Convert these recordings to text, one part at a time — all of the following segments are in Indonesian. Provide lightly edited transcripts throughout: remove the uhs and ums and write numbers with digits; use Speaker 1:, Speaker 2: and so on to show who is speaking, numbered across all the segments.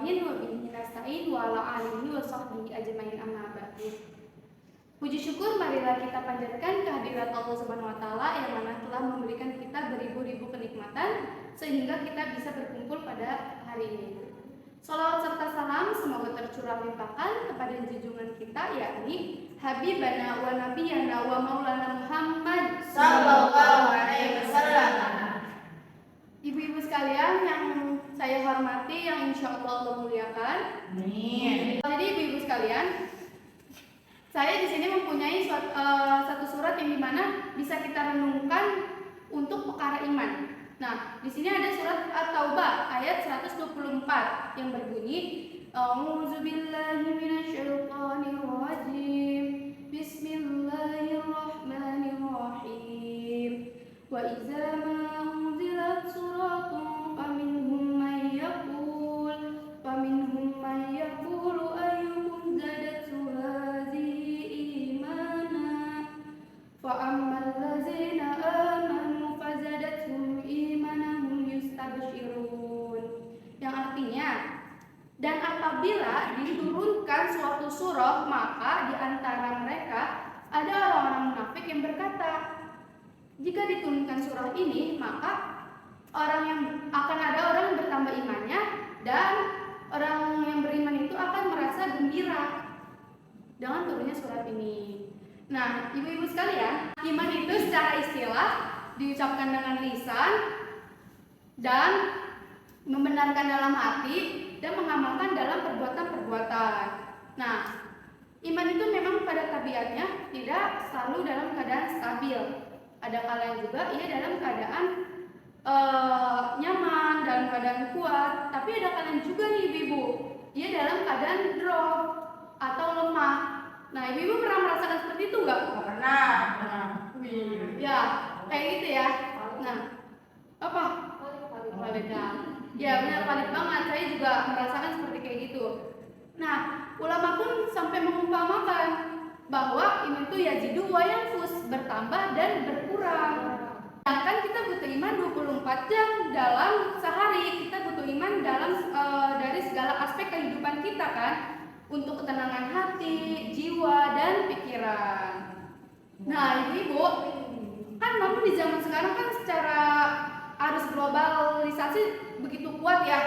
Speaker 1: alamin wa bihi nasta'in wa ala alihi wa sahbihi ajmain amma ba'du. Puji syukur marilah kita panjatkan kehadirat Allah Subhanahu wa taala yang mana telah memberikan kita beribu-ribu kenikmatan sehingga kita bisa berkumpul pada hari ini. Salawat serta salam semoga tercurah limpahkan kepada junjungan kita yakni Habibana wa Nabiyana wa Maulana Muhammad
Speaker 2: sallallahu alaihi wasallam.
Speaker 1: Ibu-ibu sekalian yang saya hormati, yang insya Allah muliakan.
Speaker 2: Amin.
Speaker 1: Jadi ibu-ibu sekalian, saya di sini mempunyai satu surat yang dimana bisa kita renungkan untuk perkara iman. Nah, di sini ada surat At-Taubah ayat 124 yang berbunyi, A'udzubillahi minasyaitonirrajim. Bismillahirrahmanirrahim. Wa idza ma unzilat suratun faminhum man yaqulu ayyukum zadatu hadhihi imana fa ammal ladzina amanu fazadathum imanahum yustabshirun. Yang artinya, dan apabila diturunkan suatu surah, maka di antara mereka ada orang-orang munafik yang berkata, jika diturunkan surah ini, maka akan ada orang yang bertambah imannya dan orang yang beriman itu akan merasa gembira dengan turunnya surat ini. Nah, ibu-ibu sekalian, iman itu secara istilah diucapkan dengan lisan dan membenarkan dalam hati dan mengamalkan dalam perbuatan-perbuatan. Nah, iman itu memang pada tabiatnya tidak selalu dalam keadaan stabil. Ada kalanya juga ia dalam keadaan nyaman, dalam keadaan kuat. Tapi ada kalanya juga nih ibu-ibu, ia dalam keadaan drop atau lemah. Nah, ibu-ibu pernah merasakan seperti itu nggak?
Speaker 2: Pernah.
Speaker 1: Ya, kayak gitu ya. Nah, apa? Valid. Ya, benar, valid banget. Saya juga merasakan seperti kayak gitu. Nah, ulama pun sampai mengumpamakan bahwa iman itu yazidu wa yanqus, bertambah dan berkurang. Sedangkan kita butuh iman 24 jam dalam sehari. Kita butuh iman dalam dari segala aspek kehidupan kita kan, untuk ketenangan hati, jiwa dan pikiran. Nah, ibu-ibu, kan namun di zaman sekarang kan secara arus globalisasi begitu kuat ya.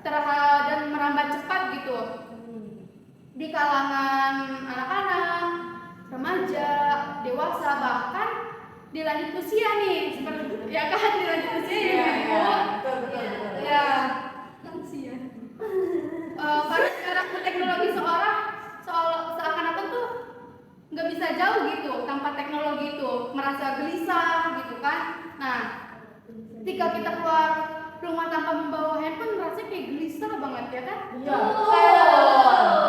Speaker 1: Dan merambat cepat gitu. Di kalangan anak-anak, remaja, dewasa, bahkan di lanjut usia nih, seperti ya kan, di lanjut usia ya, ibu. Ya, usia. Karena sekarang teknologi seakan-akan tuh nggak bisa jauh gitu tanpa teknologi itu, merasa gelisah gitu kan. Nah, ketika kita keluar rumah tanpa membawa handphone, merasa kayak gelisah banget ya kan?
Speaker 2: Iya.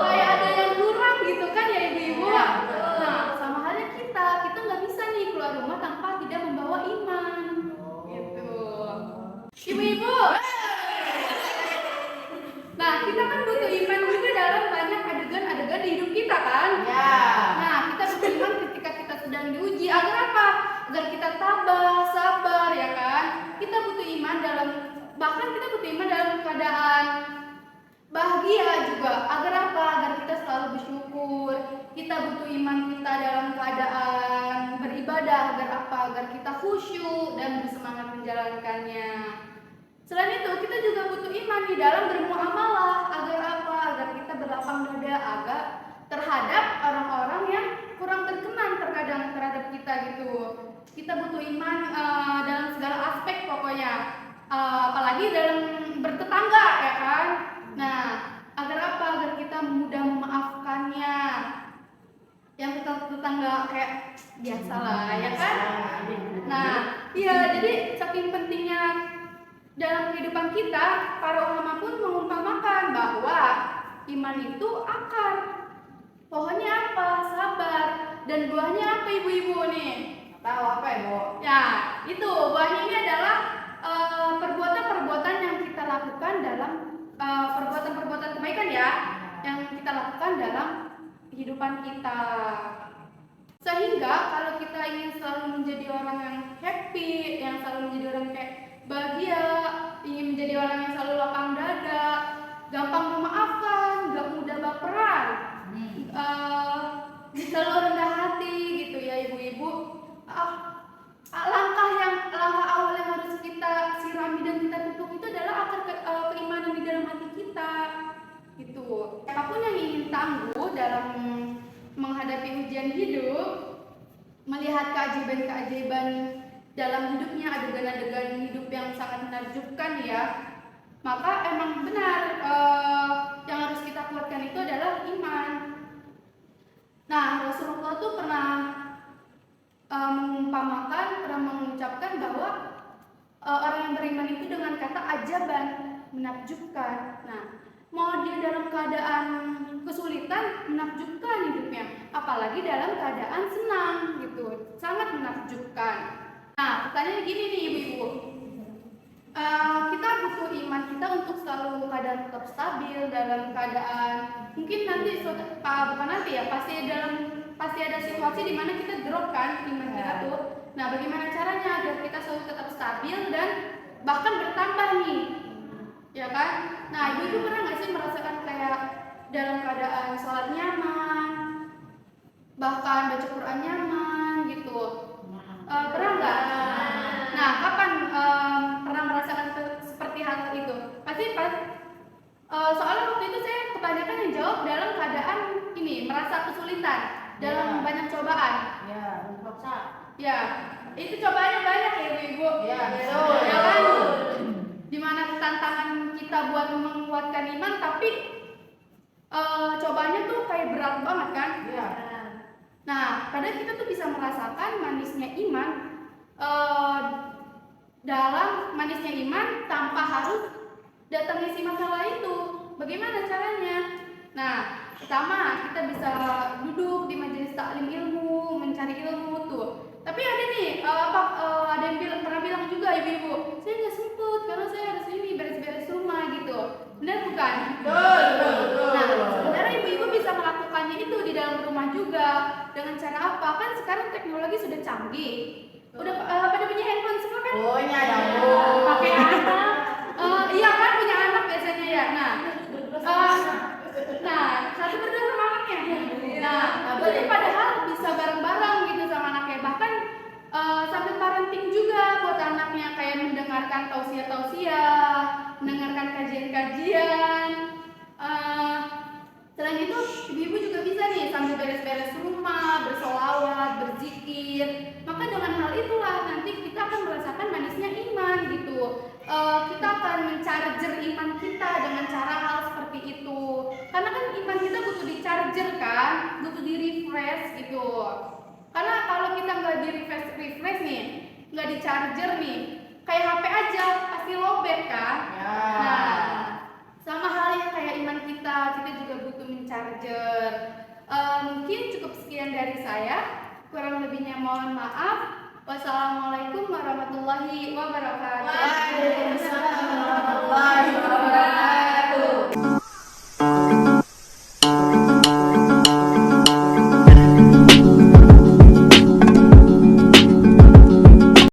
Speaker 1: Kayak ada yang kurang gitu kan ya ibu-ibu. Nah, sama halnya kita nggak bisa nih keluar rumah tanpa tidak membawa iman. Gitu. Ibu-ibu. Nah, kita kan butuh iman juga dalam banyak adegan-adegan di hidup kita kan?
Speaker 2: Ya.
Speaker 1: Nah, kita butuh iman ketika kita sedang diuji. Agar apa? Agar kita tabah, sabar ya kan? Kita butuh iman bahkan kita butuh iman dalam keadaan bahagia juga. Agar apa? Agar kita selalu bersyukur. Kita butuh iman kita dalam keadaan beribadah. Agar apa? Agar kita khusyuk dan bersemangat menjalankannya. Selain itu, kita juga butuh iman di dalam bermuamalah. Agar apa? Agar kita berlapang dada terhadap orang-orang yang kurang berkenan terkadang terhadap kita gitu. Kita butuh iman dalam segala aspek pokoknya. Apalagi dalam bertetangga ya kan. Nah, agar apa? Agar kita mudah memaafkannya. Yang tetangga kayak biasalah ya kan. Nah, iya, jadi saking pentingnya dalam kehidupan kita, para ulama pun mengumpamakan bahwa iman itu akar. Pohonnya apa? Sabar. Dan buahnya apa ibu-ibu nih?
Speaker 2: Tahu apa ya, Bu?
Speaker 1: Ya, itu buahnya ini adalah perbuatan-perbuatan yang kita lakukan dalam perbuatan-perbuatan kebaikan ya, yang kita lakukan dalam kehidupan kita. Sehingga kalau kita ingin selalu menjadi orang yang happy, yang selalu menjadi orang yang kayak bahagia, ingin menjadi orang yang selalu lapang dada, gampang akar keimanan di dalam hati kita. Gitu. Siapapun yang ingin tangguh dalam menghadapi ujian hidup, melihat keajaiban-keajaiban dalam hidupnya, adegan-adegan hidup yang sangat menakjubkan ya, maka emang benar yang harus kita kuatkan itu adalah iman. Nah, Rasulullah tuh pernah pernah mengucapkan bahwa orang yang beriman itu dengan kata ajaban, menakjubkan. Nah, mau dia dalam keadaan kesulitan, menakjubkan hidupnya, apalagi dalam keadaan senang gitu, sangat menakjubkan. Nah, pertanyaannya gini nih ibu-ibu, kita butuh iman kita untuk selalu keadaan tetap stabil dalam keadaan mungkin nanti bukan nanti ya, pasti ada situasi di mana kita drop kan iman kita tuh. Nah, bagaimana caranya agar kita selalu tetap stabil dan bahkan bertambah nih, ya kan? Nah, ibu pernah nggak sih merasakan kayak dalam keadaan sholat nyaman, bahkan baca Quran nyaman gitu? Pernah nggak? Nah, kapan pernah merasakan seperti hal itu? Pasti soalnya waktu itu saya kebanyakan yang jawab dalam keadaan ini, merasa kesulitan dalam banyak cobaan.
Speaker 2: Ya, terpaksa.
Speaker 1: Ya, itu cobaannya banyak ya ibu-ibu.
Speaker 2: Ya, betul.
Speaker 1: Ya kan? Dimana tantangan kita buat menguatkan iman, tapi cobaannya tuh kayak berat banget kan?
Speaker 2: Ya.
Speaker 1: Nah, kadang kita tuh bisa merasakan manisnya iman dalam manisnya iman tanpa harus datangi si masalah itu. Bagaimana caranya? Nah, pertama kita bisa duduk di majelis taklim ilmu, mencari ilmu tuh. Tapi ada nih, ada yang pernah bilang juga ibu-ibu, saya nggak sempet karena saya harus ini beres-beres rumah gitu. Benar bukan?
Speaker 2: Betul.
Speaker 1: Nah, sebenarnya ibu-ibu bisa melakukannya itu di dalam rumah juga. Dengan cara apa? Kan sekarang teknologi sudah canggih. Udah pada punya handphone semua kan?
Speaker 2: Punya dong, Bu.
Speaker 1: Pakai anak. Iya kan, punya anak biasanya ya. Nah, satu berdua sama anaknya. Nah, jadi padahal bisa bareng-bareng gitu sama anaknya. Bahkan sambil parenting juga buat anaknya, kayak mendengarkan tausiah-tausiah, mendengarkan kajian-kajian. Selain itu, ibu-ibu juga bisa nih sambil beres-beres rumah, bersolawat, berzikir. Maka dengan hal itulah nanti kita akan merasakan manisnya iman gitu. Kita akan mencharger iman kita dengan cara hal seperti itu. Karena kan iman kita butuh di-charger kan, butuh di-refresh gitu. Karena kalau kita nggak di-refresh nih, nggak di-charger nih, kayak HP aja pasti lowbat kan.
Speaker 2: Ya.
Speaker 1: Nah, sama halnya kayak iman kita juga butuh mencharger. Mungkin cukup sekian dari saya. Kurang lebihnya mohon maaf. Wassalamualaikum warahmatullahi wabarakatuh.